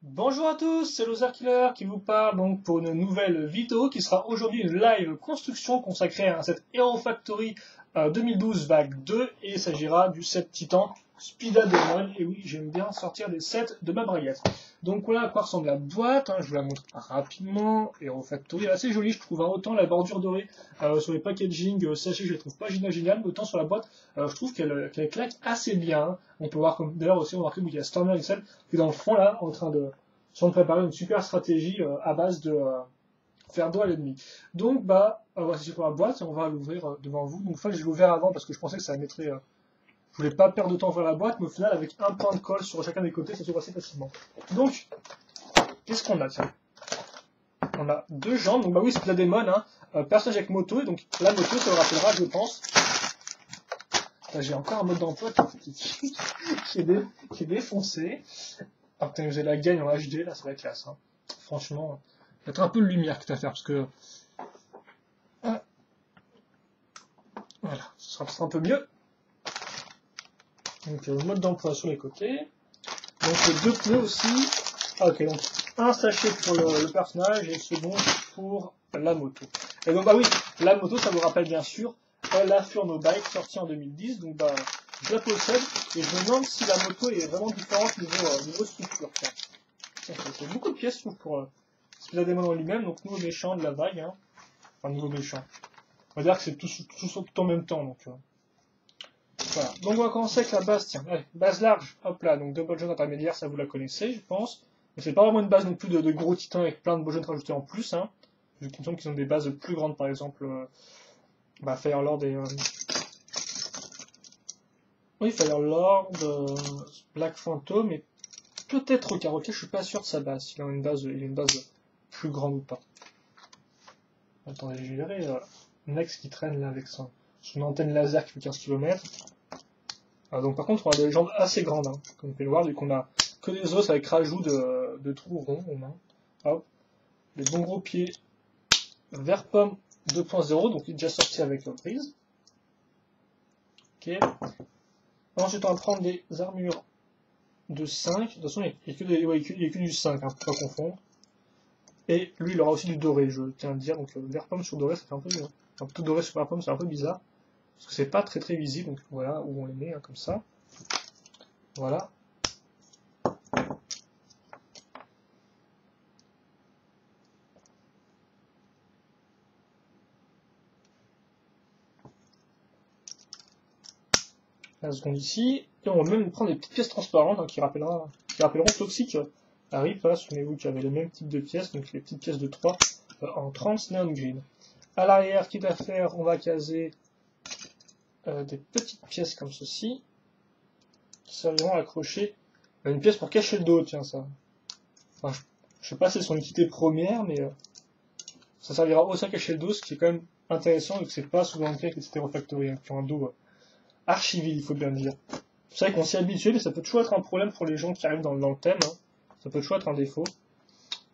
Bonjour à tous, c'est Loser Killer qui vous parle donc pour une nouvelle vidéo qui sera aujourd'hui une live construction consacrée à un set Hero Factory 2012 vague 2 et il s'agira du set Titan Speeda Demon. Et oui, j'aime bien sortir des sets de ma braguette. Donc voilà à quoi ressemble la boîte, je vous la montre rapidement. Hero Factory est assez jolie, je trouve, autant la bordure dorée sur les packaging sachets je les trouve pas génial, mais autant sur la boîte je trouve qu'elle claque assez bien. On peut voir comme d'ailleurs aussi remarquer qu'il y a Stormer Excel qui est dans le fond là en train de préparer une super stratégie à base de faire dos à l'ennemi. Donc voici pour la boîte et on va l'ouvrir devant vous. Donc je l'ai ouvert avant parce que je pensais que ça mettrait. Je voulais pas perdre de temps à ouvrir la boîte, mais au final avec un point de colle sur chacun des côtés, ça se voit assez facilement. Donc, qu'est-ce qu'on a tiens. On a deux jambes, donc oui c'est la démon, personnage avec moto, et donc la moto ça vous rappellera je pense. J'ai encore un mode d'emploi qui est défoncé. Ah putain, vous avez la gagne en HD, là, ça va être classe. Franchement, il y a un peu de lumière qui est à faire, parce que... voilà, ce sera un peu mieux. Donc, le mode d'emploi sur les côtés. Donc, les deux pneus aussi. Ok, donc, un sachet pour le personnage, et le second pour la moto. Et donc, oui, la moto, ça vous rappelle bien sûr la Furno Bike, sortie en 2010. Donc, je la possède, et je me demande si la moto est vraiment différente niveau structure. C'est beaucoup de pièces, je trouve, pour Speeda Demon en lui-même, donc nouveau méchant de la vague, enfin nouveau méchant. On va dire que c'est tout en même temps, donc voilà. Donc on va commencer avec la base, tiens, allez, base large, hop là, donc deux boljones intermédiaires, ça vous la connaissez, je pense. Mais c'est pas vraiment une base non plus de gros titans avec plein de boljones rajoutés en plus, Vu qu'il me semble qu'ils ont des bases plus grandes, par exemple, Firelord et... oui, Firelord, Black Phantom, et peut-être Rocket, je suis pas sûr de sa base, il a une base plus grande ou pas. Attendez, je verrai Nex qui traîne là avec son antenne laser qui fait 15 km. Donc par contre, on a des jambes assez grandes, comme vous pouvez le voir, vu qu'on a que des os avec rajout de trous ronds aux mains. Hop. Les bons gros pieds vert pomme 2.0, donc il est déjà sorti avec Brise. Ok. Ensuite, on va prendre des armures de 5. De toute façon, il n'y a, que du 5, pour pas confondre. Et lui, il aura aussi du doré, je tiens à le dire. Donc vert pomme sur doré, ça fait un peu... tout doré sur vert pomme, c'est un peu bizarre. Parce que c'est pas très visible, donc voilà où on les met, comme ça. Voilà. La seconde ici. Et on va même prendre des petites pièces transparentes qui rappelleront Toxic à Rip. Souvenez-vous qu'il y avait le même type de pièces, donc les petites pièces de 3 en trans neon green. À l'arrière, quitte à faire, on va caser des petites pièces comme ceci, qui serviront à accrocher une pièce pour cacher le dos, tiens ça. Enfin, je sais pas si c'est son utilité première, mais ça servira aussi à cacher le dos, ce qui est quand même intéressant, vu que c'est pas souvent le cas avec les Hero Factory, qui ont un dos archivé, il faut bien le dire. C'est vrai qu'on s'y est habitué, mais ça peut toujours être un problème pour les gens qui arrivent dans le thème, ça peut toujours être un défaut.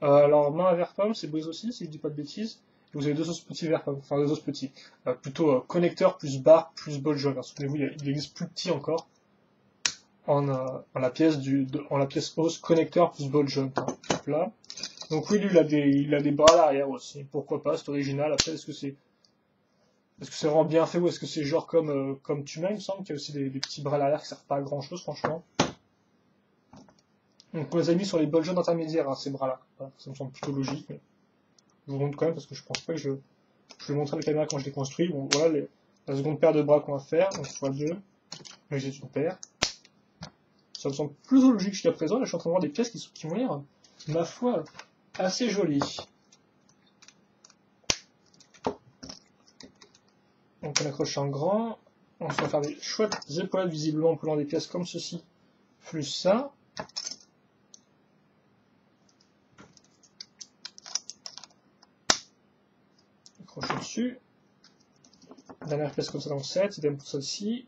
Alors, main à vert pomme, c'est brise aussi, si je dis pas de bêtises. Et vous avez deux os petits vert pomme, enfin deux os petits. Plutôt connecteur plus barre plus bol jaune. Souvenez-vous, il existe plus petit encore. En la pièce os connecteur plus bol jaune. Hop là. Donc oui, lui, il a des bras à l'arrière aussi. Pourquoi pas, c'est original. Après, est-ce que c'est vraiment bien fait ou est-ce que c'est genre comme Tuma, il me semble qu'il y a aussi des petits bras à l'arrière qui servent pas à grand chose, franchement. Donc on les a mis sur les bols jaunes intermédiaires, ces bras-là. Voilà, ça me semble plutôt logique, mais je vous montre quand même parce que je pense pas que je vais montrer à la caméra quand je les construis. Bon, voilà la seconde paire de bras qu'on va faire, donc x2, mais j'ai une paire. Ça me semble plus logique jusqu'à présent, là je suis en train de voir des pièces qui m'ont l'air, ma foi, assez jolies. Donc on accroche en grand, on va faire des chouettes épaulettes visiblement en prenant des pièces comme ceci, plus ça. Accrocher dessus. Dernière pièce comme ça dans le set, idem pour celle-ci.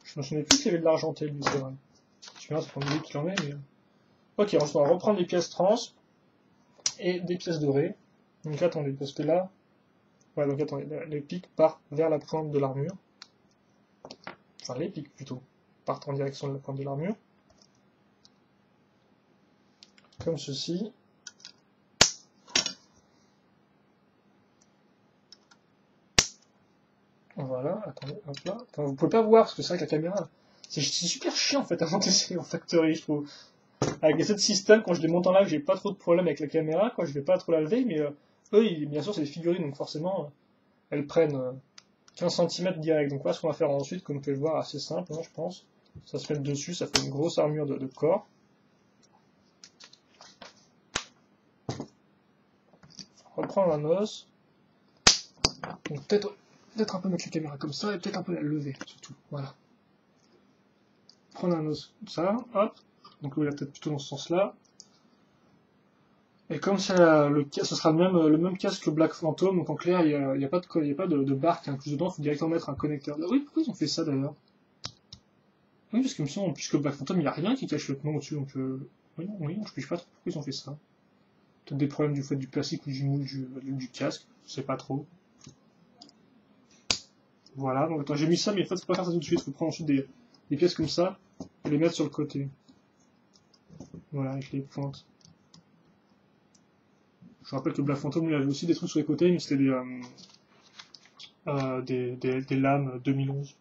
Je me souviens plus qu'il y avait de l'argenté, lui, c'est vrai. Je me souviens, c'est pas une qu'il en est, mais... Ok, ensuite on va reprendre les pièces trans et des pièces dorées. Donc attendez, parce que là... Ouais, donc attendez, les pics partent vers la pointe de l'armure. Enfin, les pics plutôt, partent en direction de la pointe de l'armure. comme ceci. Voilà, attendez, hop là. Enfin, vous pouvez pas voir parce que c'est vrai que la caméra, c'est super chiant en fait à monter en factory, je trouve. Avec les 7 systèmes, quand je les monte en live, j'ai pas trop de problème avec la caméra, quoi, je vais pas trop la lever, mais eux, bien sûr, c'est des figurines, donc forcément, elles prennent 15 cm direct. Donc voilà ce qu'on va faire ensuite, comme vous pouvez le voir, assez simple, hein, je pense. Ça se met dessus, ça fait une grosse armure de corps. Reprendre un os. Donc peut-être un peu mettre la caméra comme ça, et peut-être un peu la lever, surtout. Voilà. Prendre un os comme ça, hop. Donc là, peut-être plutôt dans ce sens-là. Et comme c'est ce sera le même casque que Black Phantom, donc en clair, il n'y a pas de barre qui est incluse dedans, il faut directement mettre un connecteur. Oui, pourquoi ils ont fait ça d'ailleurs? Oui, parce que me semble, puisque Black Phantom, il n'y a rien qui cache le nom au-dessus, donc oui, je ne sais pas trop pourquoi ils ont fait ça. Peut-être des problèmes du fait du plastique ou du moule du casque, je sais pas trop. Voilà, donc attends, j'ai mis ça, mais en fait, faut pas faire ça tout de suite, faut prendre ensuite des pièces comme ça, et les mettre sur le côté. Voilà, avec les pointes. Je rappelle que Black Phantom, il avait aussi des trucs sur les côtés, mais c'était des lames 2011.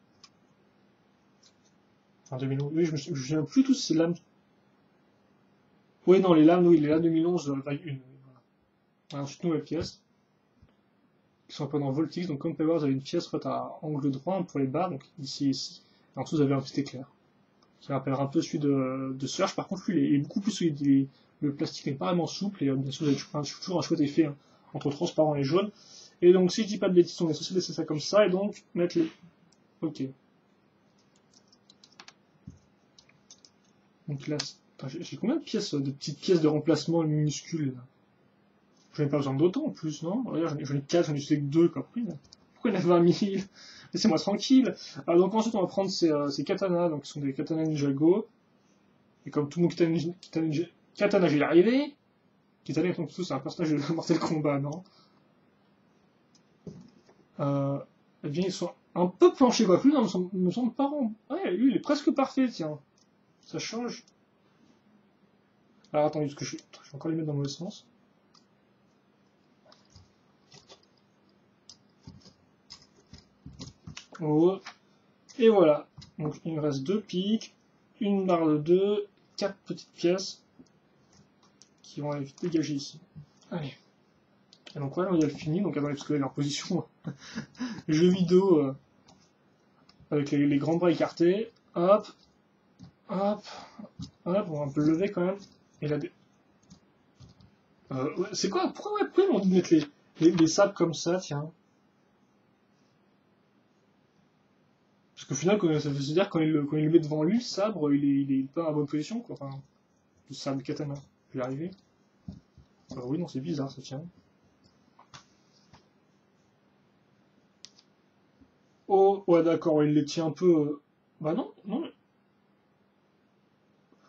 Enfin, 2011. Oui, je me souviens plus tous ces lames. Oui, non, les lames 2011, vague 1. Voilà. Ensuite, nouvelle pièce. Qui sont un peu dans Voltix. Donc, comme vous pouvez voir, vous avez une pièce faite à angle droit pour les barres. Donc, ici et ici. Et en dessous, vous avez un petit éclair. Qui rappellera un peu celui de Surge. Par contre, lui, il est beaucoup plus solide. Le plastique n'est pas vraiment souple. Et bien sûr, vous avez toujours un chouette effet hein, entre transparent et jaune. Et donc, si je dis pas de bêtises, on est censé laisser ça comme ça. Et donc, mettre les. Ok. Donc là, j'ai combien de pièces, de petites pièces de remplacement minuscules là? J'en ai pas besoin d'autant en plus, non? Regarde, j'en ai 4, j'en ai utilisé que 2, quoi. Pourquoi il y en a 20 000? Laissez-moi tranquille. Alors donc ensuite on va prendre ces katanas, donc qui sont des katanas Ninjago. Et comme tout le monde katana, je vais y arriver. Kitana, donc tout c'est un personnage de Mortal Kombat, non? Eh bien ils sont un peu planchés, quoi. Plus, non, me semble pas rond. Ouais, lui il est presque parfait, tiens. Ça change. Alors attendez, parce que je vais encore les mettre dans le mauvais sens. Oh. Et voilà. Donc il me reste 2 pics, une barre de 2, 4 petites pièces qui vont aller vite dégager ici. Allez. Et donc voilà, il y a le fini. Donc attendez, parce que là il est en position jeu vidéo avec les grands bras écartés. Hop. Hop. Hop. On va un peu le lever quand même. Et là, ouais, c'est quoi? Pourquoi ils m'ont dit de mettre les sables comme ça, tiens? Parce qu'au final, ça veut dire quand il le met devant lui, le sabre, il est pas en bonne position, quoi. Enfin, le sabre katana. Je vais y arriver. Oui, non, c'est bizarre, ça tient. Oh, ouais, d'accord, il les tient un peu. Bah non, non.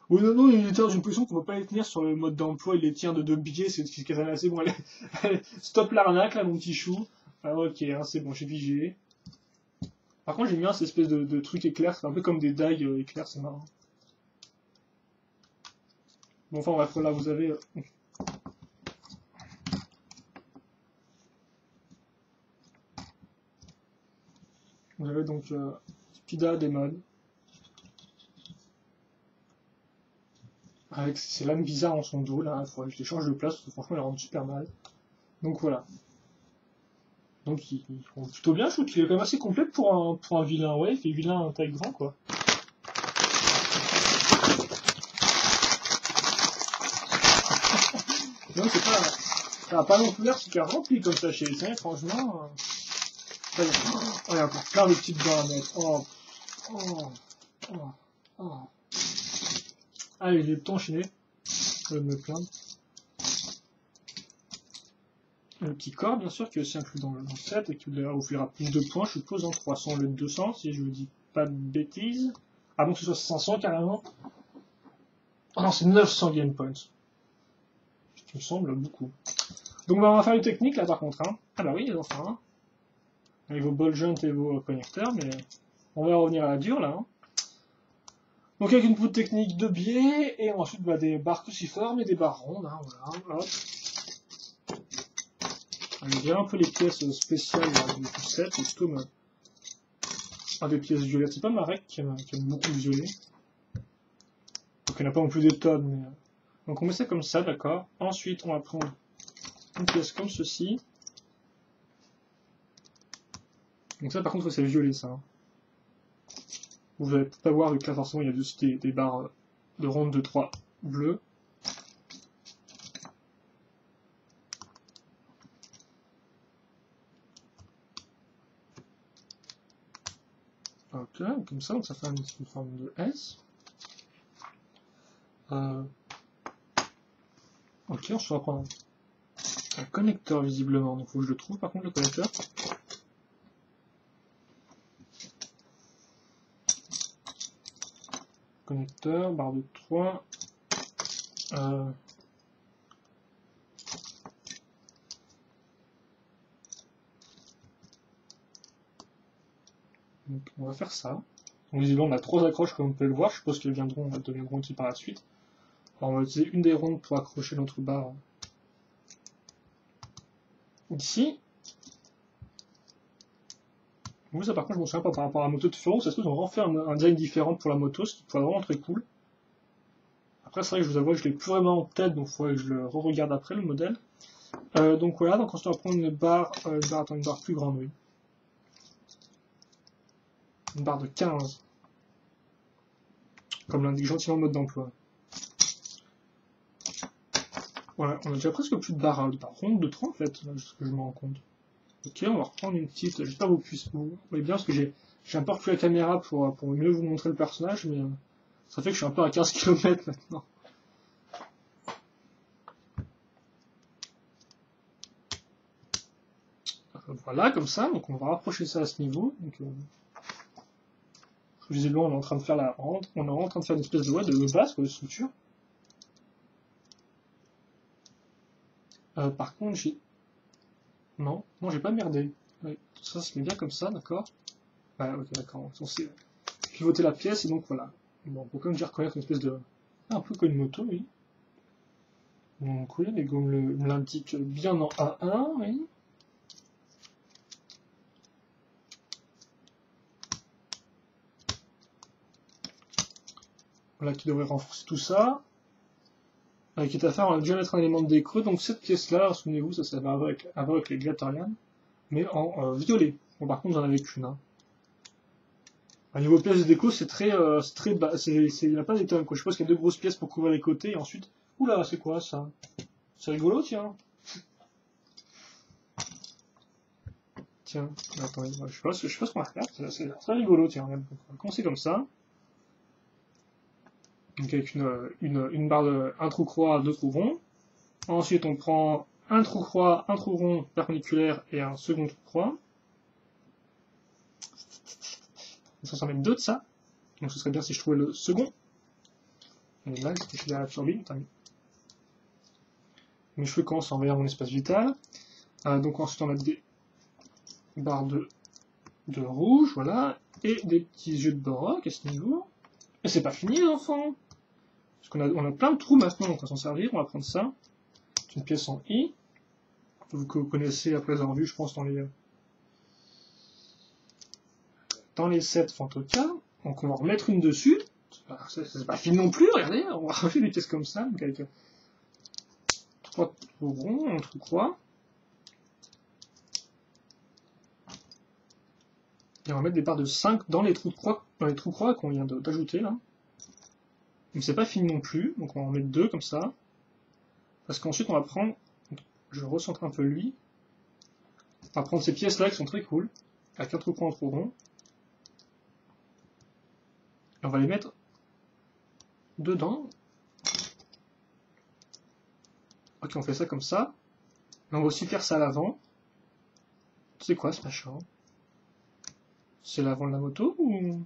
Oui, non, il les tient dans une position qu'on ne peut pas les tenir sur le mode d'emploi, il les tient de 2 biais, c'est katana, c'est bon, allez. Stop l'arnaque, là, mon petit chou. Ah, ok, hein, c'est bon, j'ai pigé. Par contre, j'aime bien cette espèce de truc éclair, c'est un peu comme des dagues éclairs, c'est marrant. Bon, enfin, bref, là, vous avez. Vous avez donc Spida Demon. Avec ces lames bizarres en son dos, là, il faudrait que je les change de place, parce que franchement, elles rendent super mal. Donc voilà. Donc ils font plutôt bien, je trouve qu'il est quand même assez complet pour un vilain, ouais, il fait vilain taille grand, quoi. Non, c'est pas. Ça n'a pas non plus l'air super rempli comme ça chez les franchement. Oh, il y a encore plein de petites dents à mettre. Oh. Allez, j'ai le temps enchaîné. Je vais me plaindre. Le petit corps, bien sûr, qui est aussi inclus dans le set et qui vous offrira plus de points, je suppose, en 300 au lieu de 200, si je ne dis pas de bêtises. Ah bon, que ce soit 500 carrément. Oh non, c'est 900 game points. Ce qui me semble beaucoup. Donc bah, on va faire une technique là par contre. Hein. Ah bah oui, enfin. Avec vos ball joints et vos connecteurs, mais on va revenir à la dure là. Hein. Donc avec une poutre technique de biais, et ensuite bah, des barres cruciformes et des barres rondes, hein, voilà, hop. Je dirais un peu les pièces spéciales du set, c'est plutôt des pièces violettes. C'est pas Marek qui aime beaucoup le violet. Donc il n'y en a pas non plus des tonnes, mais... Donc on met ça comme ça, d'accord. Ensuite on va prendre une pièce comme ceci. Donc ça par contre c'est violet ça. Hein. Vous allez peut-être pas voir, vu que là forcément il y a aussi des barres de ronde de 3 bleues. Ok, comme ça, donc ça fait une forme de S. Ok, on se va prendre un connecteur visiblement, donc il faut que je le trouve par contre le connecteur. Connecteur, barre de 3. Donc on va faire ça. Donc visiblement on a 3 accroches comme on peut le voir, je suppose qu'elles deviendront ici par la suite. Alors on va utiliser une des rondes pour accrocher notre barre ici. Oui, ça par contre je m'en souviens pas par rapport à la moto de Furo, ça se trouve on va en faire un design différent pour la moto, ce qui pourrait vraiment très cool. Après c'est vrai que je vous avoue que je l'ai plus vraiment en tête, donc il faudrait que je le re-regarde après le modèle. Donc voilà, donc ensuite on va prendre une barre plus grande, oui. Une barre de 15. Comme l'indique gentiment le mode d'emploi. Voilà, on a déjà presque plus de barres rondes de 3 en fait, là, ce que je me rends compte. Ok, on va reprendre une petite. J'espère que vous voyez bien parce que j'ai un peu reculé la caméra pour mieux vous montrer le personnage, mais ça fait que je suis un peu à 15 km maintenant. Voilà, comme ça, donc on va rapprocher ça à ce niveau. Donc, visiblement, on est en train de faire on est en train de faire une espèce de base, de structure. Par contre, non, j'ai pas merdé. Ouais, ça se met bien comme ça, d'accord. Ouais, ok, d'accord. On sait pivoter la pièce, et donc voilà. Bon, on peut quand même déjà reconnaître une espèce de... un peu comme une moto, oui. Donc oui, les gommes l'indiquent bien en A1, oui. Voilà, qui devrait renforcer tout ça. Quitte à faire, on va déjà mettre un élément de décreux. Donc cette pièce-là, souvenez-vous, ça va avec les Glatorian, mais en violet. Bon, par contre, j'en avais qu'une. Hein. À niveau pièces de déco, c'est très bas. Il n'y a pas des tonnes, quoi. Je suppose qu'il y a 2 grosses pièces pour couvrir les côtés, et ensuite... Oula, c'est quoi, ça? C'est rigolo, tiens. Tiens, attendez, je sais pas ce qu'on va faire. C'est très rigolo, tiens. On va commencer comme ça. Donc avec une barre un trou croix, 2 trous ronds. Ensuite, on prend un trou croix, un trou rond perpendiculaire et un second trou croix. Ça s'en met 2 de ça. Donc ce serait bien si je trouvais le second. Et là, je suis derrière la turbine. Mes cheveux commencent à envahir mon espace vital. Donc ensuite, on a des barres de rouge, voilà. Et des petits yeux de baroque à ce niveau. Et c'est pas fini, les enfants. Parce qu'on a plein de trous maintenant, donc on va s'en servir. On va prendre ça. C'est une pièce en I. Que vous connaissez après avoir vu, je pense, dans les sets Fantoka. Donc on va en remettre une dessus. C'est pas fini non plus, regardez. On va rajouter des pièces comme ça, donc avec 3 trous ronds, un trou croix. Et on va mettre des barres de 5 dans les trous croix qu'on vient d'ajouter là. Mais c'est pas fini non plus, donc on va en mettre 2 comme ça. Parce qu'ensuite on va prendre, je recentre un peu lui. On va prendre ces pièces là qui sont très cool, avec un trou croix, un trou rond. Et on va les mettre dedans. Ok, on fait ça comme ça. Et on va aussi faire ça à l'avant. C'est quoi ce machin? C'est l'avant de la moto ou...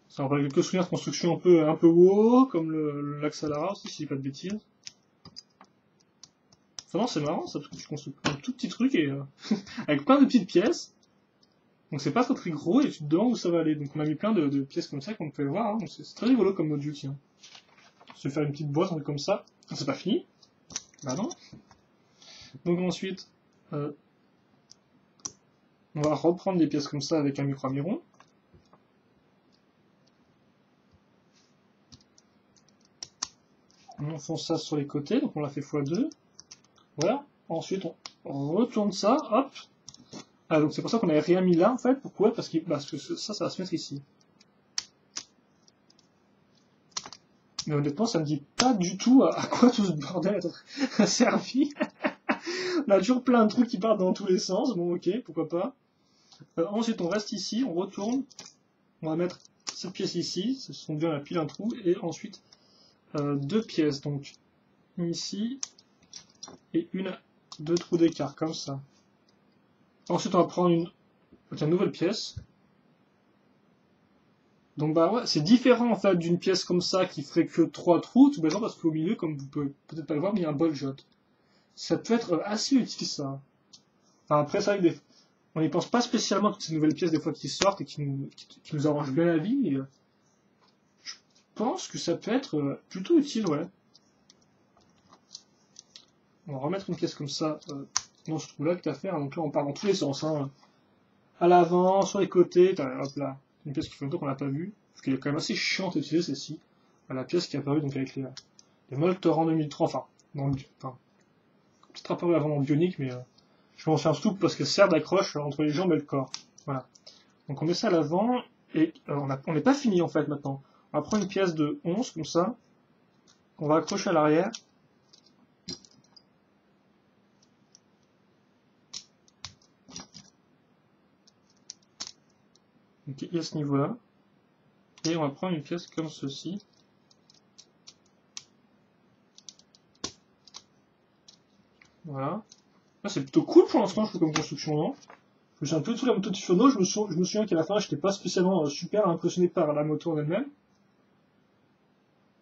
Ça me rappelle quelques souvenirs de construction un peu wow, comme l'axe Alara aussi, si je dis pas de bêtises. Enfin non, c'est marrant ça, parce que tu construis un tout petit truc et avec plein de petites pièces. Donc c'est pas très très gros et tu te demandes où ça va aller. Donc on a mis plein de pièces comme ça qu'on peut voir. Hein. C'est très rigolo comme module, tiens. Se faire une petite boîte, un truc comme ça. C'est pas fini. Bah non. Donc ensuite, on va reprendre des pièces comme ça avec un micro-amiron. On enfonce ça sur les côtés, donc on l'a fait x2. Voilà. Ensuite, on retourne ça, hop. Ah, donc c'est pour ça qu'on n'avait rien mis là, en fait. Pourquoi? Parce que ça va se mettre ici. Mais honnêtement, ça me dit pas du tout à quoi tout ce bordel a servi. On a toujours plein de trucs qui partent dans tous les sens. Bon, ok, pourquoi pas. Ensuite, on reste ici, on retourne. On va mettre cette pièce ici. Ce sont bien la pile un trou. Et ensuite, deux pièces. Donc, une ici et deux trous d'écart, comme ça. Ensuite, on va prendre une nouvelle pièce. Donc bah ouais, c'est différent en fait d'une pièce comme ça qui ferait que 3 trous, tout simplement parce qu'au milieu, comme vous pouvez peut-être pas le voir, mais il y a un bol jot. Ça peut être assez utile ça. Enfin, après, c'est vrai que on n'y pense pas spécialement à toutes ces nouvelles pièces des fois qui sortent et qui nous arrangent bien la vie, mais je pense que ça peut être plutôt utile, ouais. On va remettre une pièce comme ça dans ce trou-là que tu as fait. Donc là, on part dans tous les sens. Hein. À l'avant, sur les côtés, hop là. Une pièce qui fait longtemps qu'on n'a pas vue, parce qu'elle est quand même assez chiante à utiliser celle-ci. La pièce qui est apparue donc avec les Moltorant 2003, enfin, peut-être apparu avant dans Bionic, mais je m'en fais un scoop parce que sert d'accroche entre les jambes et le corps. Voilà. Donc on met ça à l'avant, et on n'est pas fini en fait maintenant. On va prendre une pièce de 11 comme ça, qu'on va accrocher à l'arrière. Donc il y a ce niveau-là. Et on va prendre une pièce comme ceci. Voilà. Là c'est plutôt cool pour l'instant, je trouve, comme construction, non? Je me souviens un peu de tout la moto de Furno, je me souviens qu'à la fin, j'étais pas spécialement super impressionné par la moto en elle-même.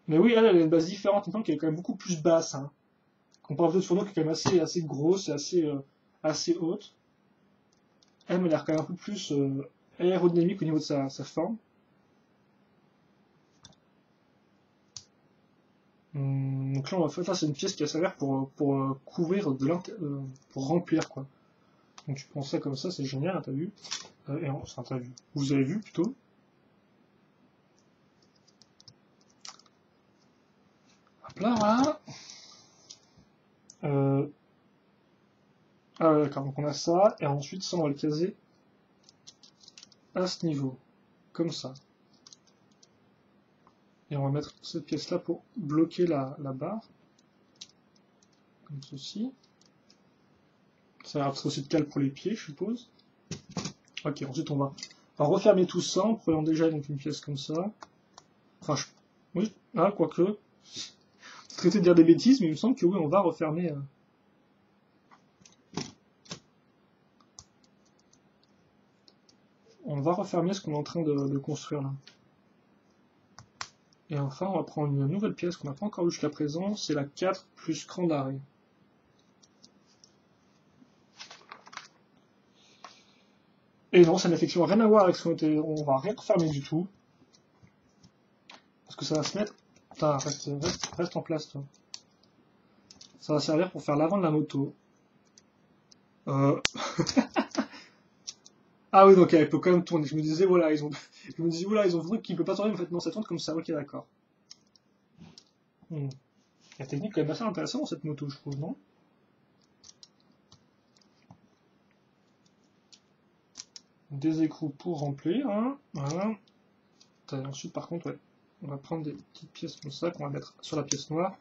Mais oui, elle a une base différente, maintenant qu'elle est quand même beaucoup plus basse. Hein. Comparé à l'autre Furno qui est quand même assez grosse et assez haute. Elle m'a l'air quand même un peu plus aérodynamique au niveau de sa forme. Donc là, on va faire, c'est une pièce qui a servi pour couvrir pour remplir quoi. Donc tu prends ça comme ça, c'est génial, hein, t'as vu? T'as vu. Vous avez vu plutôt? Hop là, voilà. Ah ouais, d'accord, donc on a ça, et ensuite ça on va le caser à ce niveau, comme ça. Et on va mettre cette pièce là pour bloquer la barre, comme ceci. Ça va être aussi de cale pour les pieds, je suppose. Ok, ensuite on va refermer tout ça en prenant déjà donc une pièce comme ça. Enfin, oui, ah, quoique. Traiter de dire des bêtises, mais il me semble que oui, on va refermer. On va refermer ce qu'on est en train de construire là. Et enfin, on va prendre une nouvelle pièce qu'on n'a pas encore vue jusqu'à présent, c'est la 4 plus cran d'arrêt. Et non, ça n'a effectivement rien à voir avec ce qu'on était. On va rien refermer du tout. Parce que ça va se mettre. Putain, reste en place toi. Ça va servir pour faire l'avant de la moto. Ah oui, donc elle peut quand même tourner. Je me disais, voilà, ils ont un truc qui peut pas tourner, mais en fait, non, ça tourne comme ça. Ok, d'accord. La technique est quand même assez intéressante dans cette moto, je trouve, non? Des écrous pour remplir, hein. Voilà. Ensuite, par contre, ouais, on va prendre des petites pièces comme ça qu'on va mettre sur la pièce noire.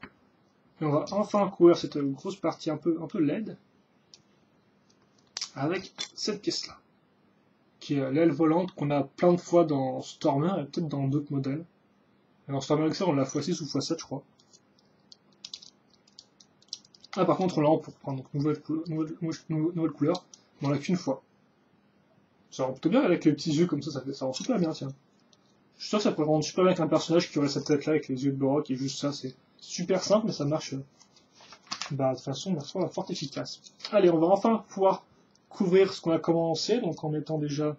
Et on va enfin couvrir cette grosse partie un peu LED avec cette pièce-là, qui est l'aile volante qu'on a plein de fois dans Stormer et peut-être dans d'autres modèles. Et dans Stormer XR, on l'a x6 ou x7, je crois. Ah, par contre, on l'a en pour prendre donc nouvelle couleur, mais on l'a qu'une fois. Ça rend plutôt bien avec les petits yeux comme ça rend super bien, tiens. Je suis sûr que ça pourrait rendre super bien avec un personnage qui aurait cette tête-là avec les yeux de Borok et juste ça, c'est super simple, mais ça marche. Bah, de façon fort efficace. Allez, on va enfin pouvoir couvrir ce qu'on a commencé, donc en mettant déjà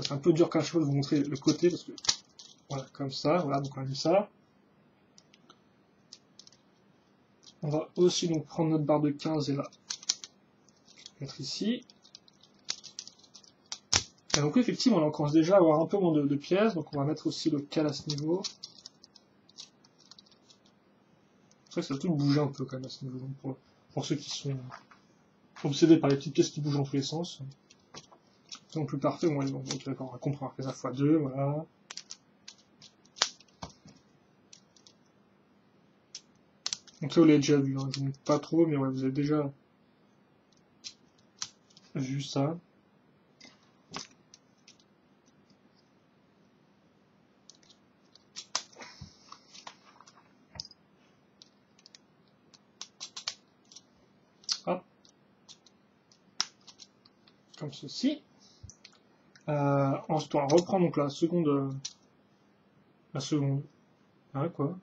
C'est un peu dur quand je vais vous montrer le côté, parce que, voilà, comme ça, voilà, donc on a mis ça. On va aussi donc prendre notre barre de 15 et la mettre ici. Et donc effectivement, on commence déjà à avoir un peu moins de pièces, donc on va mettre aussi le cal à ce niveau. C'est vrai que ça va tout bouger un peu quand même à ce niveau, donc pour ceux qui sont obsédés par les petites pièces qui bougent dans tous les sens. C'est non plus parfait, bon, ok d'accord, on va comprendre que ça x2, voilà. Donc là vous l'avez déjà vu, hein, je ne montre pas trop, mais ouais, vous avez déjà vu ça. Hop. Comme ceci. Ensuite on reprend donc la seconde. Ah quoi?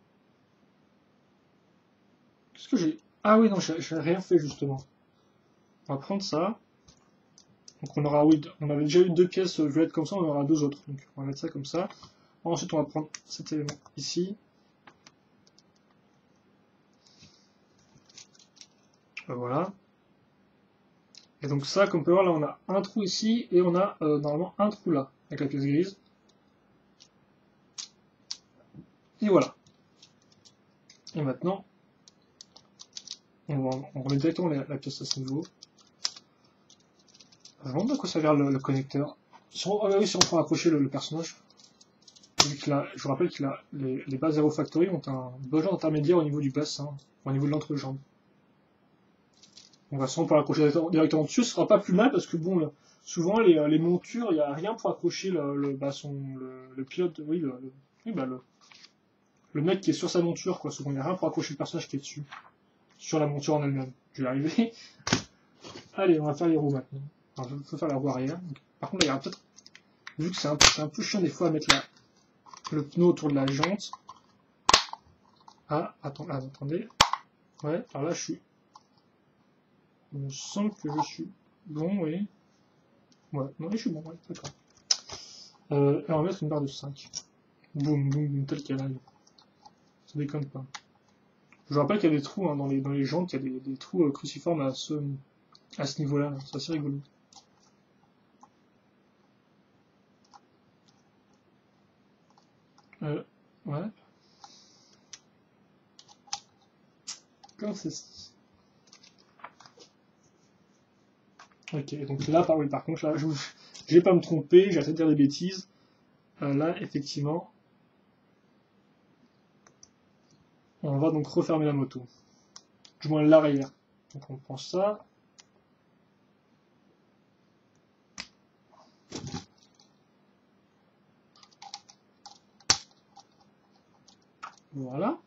Qu'est-ce que j'ai? Ah oui non, j'ai rien fait justement. On va prendre ça. Donc on aura, oui, on avait déjà eu 2 pièces violettes comme ça, on en aura 2 autres. Donc on va mettre ça comme ça. Ensuite on va prendre cet élément ici. Voilà. Et donc ça, comme on peut voir, là on a un trou ici et on a normalement un trou là, avec la pièce grise. Et voilà. Et maintenant, on remet directement la pièce à ce niveau. Je me demande à quoi ça sert le connecteur. Si on peut accrocher le personnage. Vu que là, je vous rappelle que les bases Zero Factory ont un besoin intermédiaire au niveau du bassin, au niveau de l'entrejambe. On va sûrement pas l'accrocher directement dessus, ce sera pas plus mal parce que bon, là, souvent les montures, il n'y a rien pour accrocher le pilote, oui, le mec qui est sur sa monture, quoi. Souvent il n'y a rien pour accrocher le personnage qui est dessus, sur la monture en elle-même. Je vais y arriver. Allez, on va faire les roues maintenant. Alors, il faut faire la roue arrière. Donc, par contre, là, il y aura peut-être, vu que c'est un peu chiant des fois à mettre le pneu autour de la jante. Ah, attendez. Ouais, alors là, il me semble que je suis bon, oui. Ouais, non, je suis bon, ouais, d'accord. Et on va mettre une barre de 5. Boum, boum, boum, telle qu'elle arrive. Ça déconne pas. Je vous rappelle qu'il y a des trous hein, dans les jantes, il y a des trous cruciformes à ce niveau-là. C'est assez rigolo. Ouais. Comme ceci. Ok, donc là, par contre, là, je vais pas me tromper, j'ai arrêté de dire des bêtises. Là, effectivement, on va donc refermer la moto. Du moins l'arrière. Donc on prend ça. Voilà.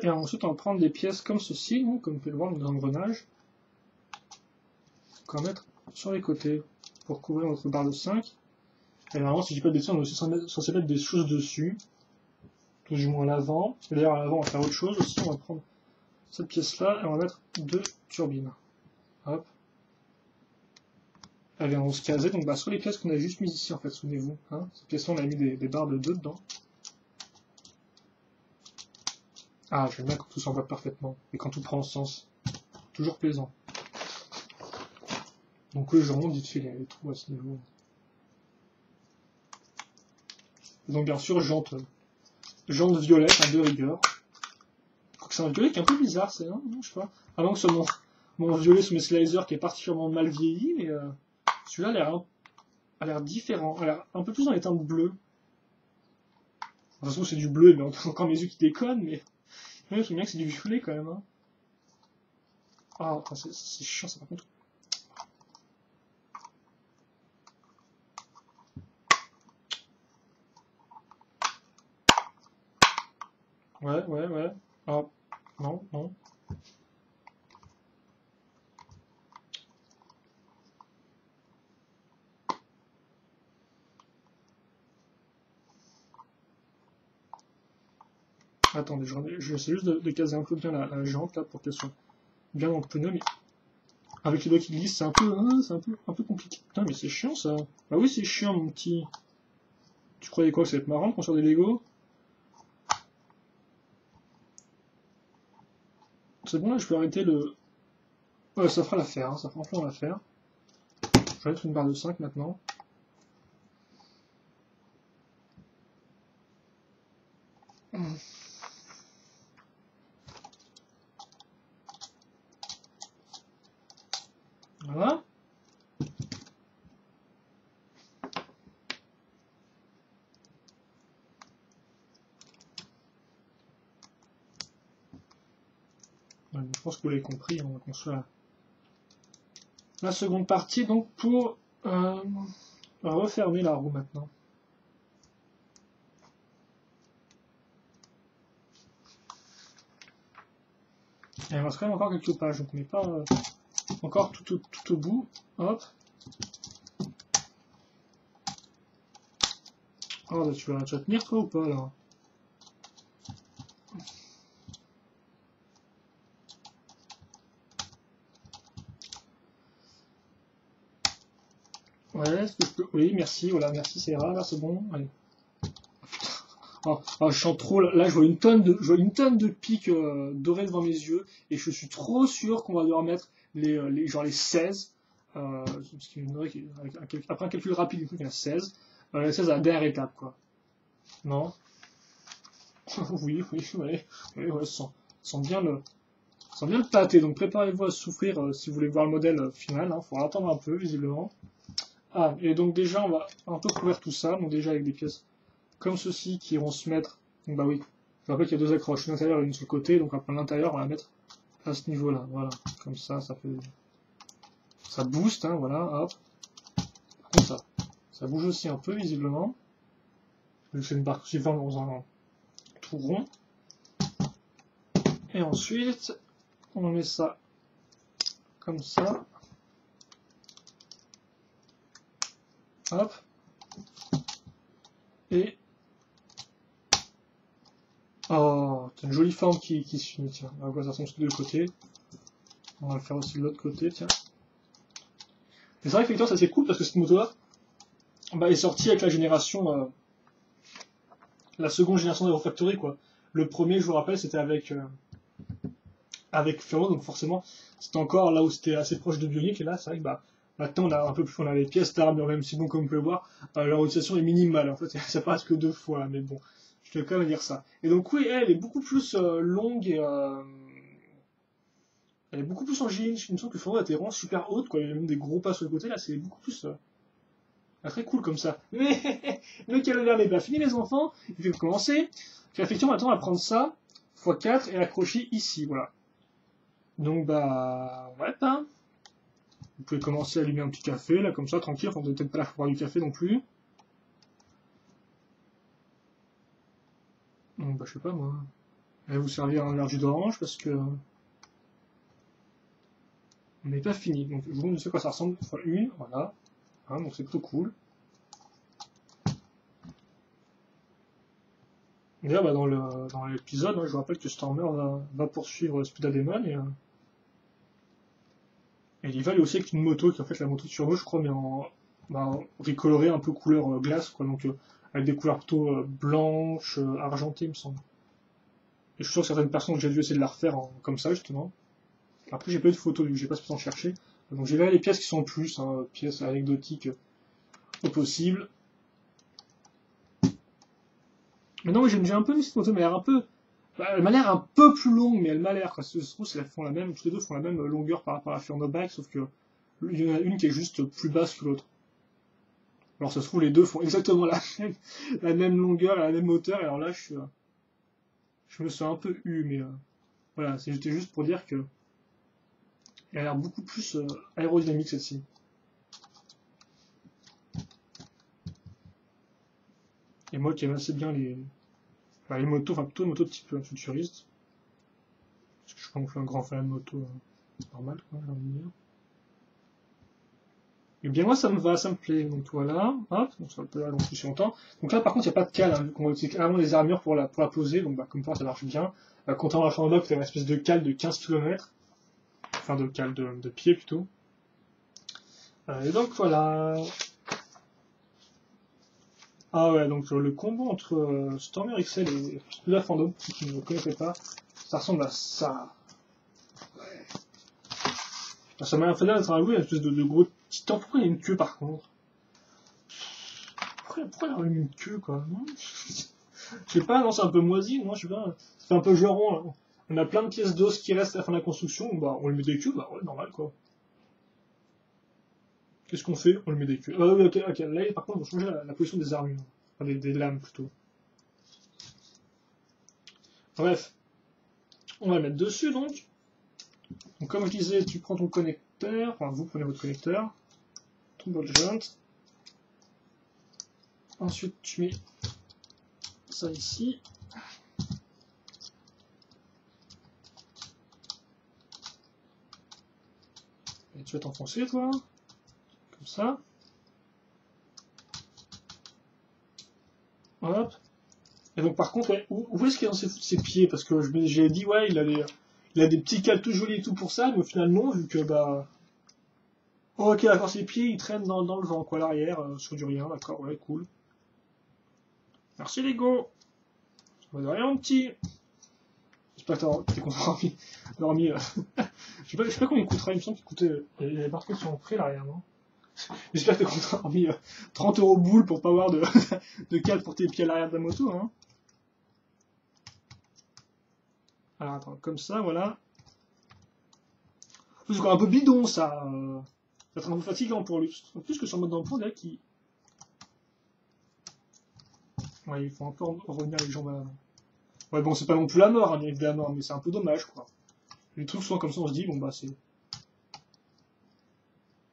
Et ensuite, on va prendre des pièces comme ceci, comme vous pouvez le voir, dans l'engrenage. Qu'on va mettre sur les côtés pour couvrir notre barre de 5. Et normalement, si je dis pas de bêtises, on est aussi censé mettre des choses dessus. Tout du moins à l'avant. Et d'ailleurs, à l'avant, on va faire autre chose aussi. On va prendre cette pièce-là et on va mettre 2 turbines. Hop. Elles viendront se caser. Donc, sur les pièces qu'on a juste mises ici, en fait, souvenez-vous. Hein, ces pièces-là, on a mis des barres de 2 dedans. Ah, j'aime bien quand tout s'envoie parfaitement. Et quand tout prend sens. Toujours plaisant. Donc, je remonte vite fait les trous à ce niveau. Et donc, bien sûr, jante violette, de rigueur. C'est un violet qui est un peu bizarre, c'est non, je sais pas. Avant que ce soit mon violet sous mes sliders qui est particulièrement mal vieilli, mais celui-là a l'air différent, a l'air un peu plus dans les teintes bleues. De toute façon, c'est du bleu, mais encore mes yeux qui déconnent, mais je me souviens bien que c'est du violet quand même. Hein. Ah, c'est chiant ça par contre. Ouais. Ah, non. Attendez, je sais juste de caser un peu bien la jante là pour qu'elle soit bien dans le pneu, mais Avec les doigts qui glissent, c'est un peu, hein, c'est un peu compliqué. Putain, mais c'est chiant ça. Bah oui, c'est chiant, mon petit. Tu croyais quoi, que ça va être marrant qu'on sort des Lego? C'est bon, là, je peux arrêter le... Ouais, ça fera l'affaire, hein, ça fera franchement l'affaire. Je vais mettre une barre de 5 maintenant. Voilà. Ouais, je pense que vous l'avez compris, on va construire la seconde partie, donc pour refermer la roue maintenant. Et il reste quand même encore quelques pages, donc on n'est pas encore tout au bout. Hop. Oh, bah, tu vas tenir toi ou pas là? Ouais, est-ce que je peux... Oui, merci, voilà, merci, c'est rare, là, c'est bon. Allez. Je sens trop, là, je vois une tonne de pics dorés devant mes yeux, et je suis trop sûr qu'on va devoir mettre genre les 16, ce qui me donnerait après un calcul rapide, il y a 16, les 16 à la dernière étape, quoi. Non? Oui, sent bien le pâté, donc préparez-vous à souffrir si vous voulez voir le modèle final, hein, faudra attendre un peu, visiblement. Ah, et donc déjà, on va un peu couvrir tout ça, donc déjà avec des pièces comme ceci qui vont se mettre. Donc bah oui, je rappelle qu'il y a deux accroches, une à l'intérieur et une sur le côté, donc après l'intérieur on va la mettre à ce niveau-là, voilà, comme ça fait, ça booste, hein, voilà, hop, comme ça bouge aussi un peu visiblement. Je fais une barre suivante dans un tout rond, et ensuite on met ça comme ça, hop, et oh, c'est une jolie forme qui se finit, tiens. On va voir ça ressemble de l'autre côté. On va le faire aussi de l'autre côté, tiens. Et c'est vrai que c'est assez cool parce que cette moto-là est sortie avec la génération, la seconde génération d'Hero Factory, quoi. Le premier, je vous rappelle, c'était avec Furo, donc forcément, c'était encore là où c'était assez proche de Bionic, et là, c'est vrai que maintenant on a un peu plus, on a les pièces d'armure, même si bon, comme vous pouvez voir, leur utilisation est minimale, en fait, ça passe que 2 fois, mais bon. Je vais quand même dire ça. Et donc oui, elle est beaucoup plus longue et elle est beaucoup plus angine. Il me semble que Furo était vraiment super haute, quoi. Il y a même des gros pas sur le côté, là, c'est beaucoup plus très cool comme ça. Mais le calvaire n'est pas fini, les enfants. Il faut commencer. Effectivement, maintenant, on va prendre ça x4 et l'accrocher ici, voilà. Donc ouais, hein. Vous pouvez commencer à allumer un petit café, là, comme ça, tranquille. Enfin, vous n'êtes peut-être pas là pour boire du café non plus. Donc je sais pas moi. Elle va vous servir un verre de jus d'orange parce que on n'est pas fini. Donc je vous montre à quoi ça ressemble. Fois une, voilà. Hein, donc c'est plutôt cool. D'ailleurs, dans l'épisode, je vous rappelle que Stormer va poursuivre Speedademon et il va aller aussi avec une moto qui est en fait la moto de Turbo, je crois, mais en recolorée un peu couleur glace, quoi. Donc avec des couleurs plutôt blanches, argentées, il me semble. Et je suis sûr que certaines personnes ont déjà dû essayer de la refaire comme ça, justement. Après, j'ai pas eu de photos, vu que j'ai pas spécialement cherché. Donc j'ai là les pièces qui sont en plus, hein, pièces anecdotiques au possible. Mais non, j'ai un peu mis cette moto, mais elle a l'air un peu... elle m'a l'air un peu plus longue, mais elle m'a l'air, quoi. Se trouve, elles font la même, toutes les deux font la même longueur par rapport à la Furno Bike, sauf que il y en a une qui est juste plus basse que l'autre. Alors ça se trouve, les deux font exactement la même longueur et la même hauteur, et alors là, je me suis un peu eu, mais voilà, c'était juste pour dire que elle a l'air beaucoup plus aérodynamique, celle-ci. Et moi qui aime assez bien les motos, enfin plutôt une moto de type futuriste. Parce que je suis pas non plus un grand fan de moto normale, quoi, j'ai envie de dire. Et bien moi ça me plaît, donc voilà, hop, donc ça peut aller plus longtemps. Donc là par contre il n'y a pas de cale, hein, vu qu'on va utiliser clairement des armures pour la poser, donc comme ça ça marche bien. Contrairement à la Furno Bike, tu as une espèce de cale de 15 km. enfin de cale de pied plutôt. Et donc voilà. Ah ouais, donc le combo entre Stormer XL et Spudda Fandom, pour ceux qui ne le connaissaient pas, ça ressemble à ça. Ouais. Ça m'a fait d'être un espèce de gros titan. Pourquoi il y a une queue par contre? Pourquoi il y a une queue quoi? Je sais pas, non, c'est un peu moisi, non, je sais pas. C'est un peu genre là. On a plein de pièces d'os qui restent à la fin de la construction, bah on lui met des queues, bah ouais, normal quoi. Qu'est-ce qu'on fait? On lui met des queues. Oui, ok, là par contre on va changer la position des armures. Enfin, des lames plutôt. Bref. On va le mettre dessus donc. Donc comme je disais, tu prends ton connecteur, enfin vous prenez votre connecteur, ton ball joint. Ensuite tu mets ça ici. Et tu vas t'enfoncer toi. Comme ça. Hop. Et donc par contre, où est-ce qu'il est censé foutre ses pieds? Parce que j'ai dit ouais, il a des petits cales tout jolis et tout pour ça, mais au final non, vu que bah... Oh, ok, d'accord, ses pieds ils traînent dans le vent, quoi, à l'arrière, sur du rien, d'accord, ouais, cool. Merci Lego. Bah, de rien mon petit. J'espère que t'es content d'avoir mis... je sais pas combien il coûtera, il me semble qu'il coûtait... Il y avait marqué sur le prix l'arrière, non? J'espère que t'es content d'avoir mis 30 € boule pour pas avoir de cale pour tes pieds à l'arrière de la moto, hein. Alors attends, comme ça, voilà. C'est encore un peu bidon ça. Ça va être un peu fatigant pour lui. En plus que sur le mode d'emploi, là, qui. Ouais, il faut un peu revenir les jambes à l'avant. Ouais, bon, c'est pas non plus la mort, hein, bien évidemment, mais c'est un peu dommage, quoi. Les trucs souvent comme ça, on se dit, bon, bah, c'est.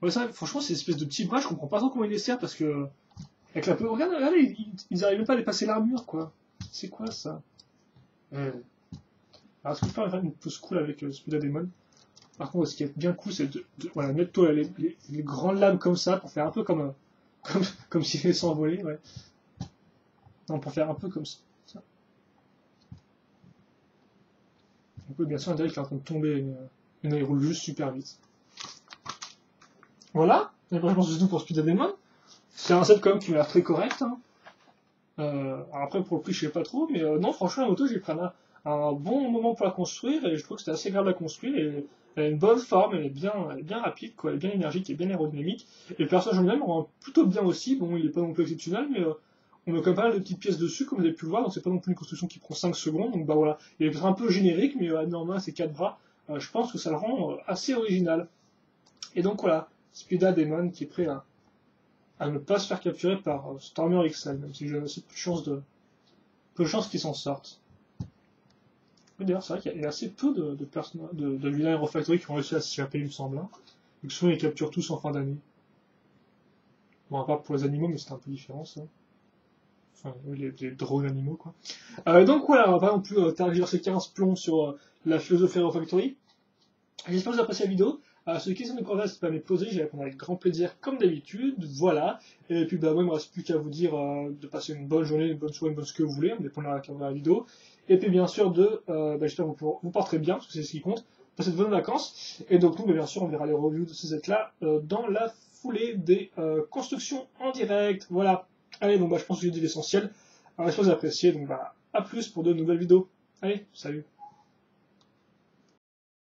Ouais, ça, franchement, ces espèces de petits bras, je comprends pas trop comment ils les servent parce que. Avec la peu. Regarde, ils arrivent même pas à dépasser l'armure, quoi. C'est quoi ça? Alors, est-ce qu'on peut faire une pose cool avec Spudda Demon? Par contre, ce qui est bien cool, c'est voilà, mettre toi les grandes lames comme ça pour faire un peu comme s'il allait s'envoler, ouais. Non, pour faire un peu comme ça. On peut bien sûr, on dirait qu'il est en train de tomber, mais il roule juste super vite. Voilà, et après, je pense que c'est tout pour Spudda Demon. C'est un set quand même qui m'a l'air très correct. Hein. Alors après, pour le prix, je sais pas trop, mais non, franchement, la moto, j'ai pris un bon moment pour la construire, et je trouve que c'était assez agréable à construire, et elle a une bonne forme, elle est bien rapide, quoi, elle est bien énergique et bien aérodynamique. Et le personnage lui-même rend plutôt bien aussi, bon, il est pas non plus exceptionnel, mais on met quand même pas mal de petites pièces dessus, comme vous avez pu le voir, donc c'est pas non plus une construction qui prend 5 secondes, donc bah voilà, il est peut-être un peu générique, mais néanmoins, ses 4 bras, je pense que ça le rend assez original. Et donc voilà, Spudda Demon qui est prêt à ne pas se faire capturer par Stormer XL, même si j'ai assez peu de chances qu'ils s'en sortent. D'ailleurs, c'est vrai qu'il y a assez peu de vilains Hero Factory qui ont réussi à s'échapper, il me semble. Hein. Donc souvent, ils capturent tous en fin d'année. Bon, à part pour les animaux, mais c'est un peu différent, ça. Enfin, les drones animaux, quoi. Donc voilà, on va pas non plus tergiverser 15 plombs sur la philosophie Hero Factory. J'espère que vous avez apprécié la vidéo. Ceux qui sont de progrès, c'est pas mes poser, j'y réponds avec grand plaisir, comme d'habitude. Voilà. Et puis, bah, moi, il me reste plus qu'à vous dire de passer une bonne journée, une bonne soirée, une bonne ce que vous voulez, on dépend de la vidéo. Et puis, bien sûr, j'espère que vous porterez bien, parce que c'est ce qui compte. Passez de bonnes vacances. Et donc, nous, bien sûr, on verra les reviews de ces sets-là dans la foulée des constructions en direct. Voilà. Allez, donc, bah, je pense que j'ai dit l'essentiel. Alors, j'espère que vous avez apprécié. Donc, bah, à plus pour de nouvelles vidéos. Allez, salut.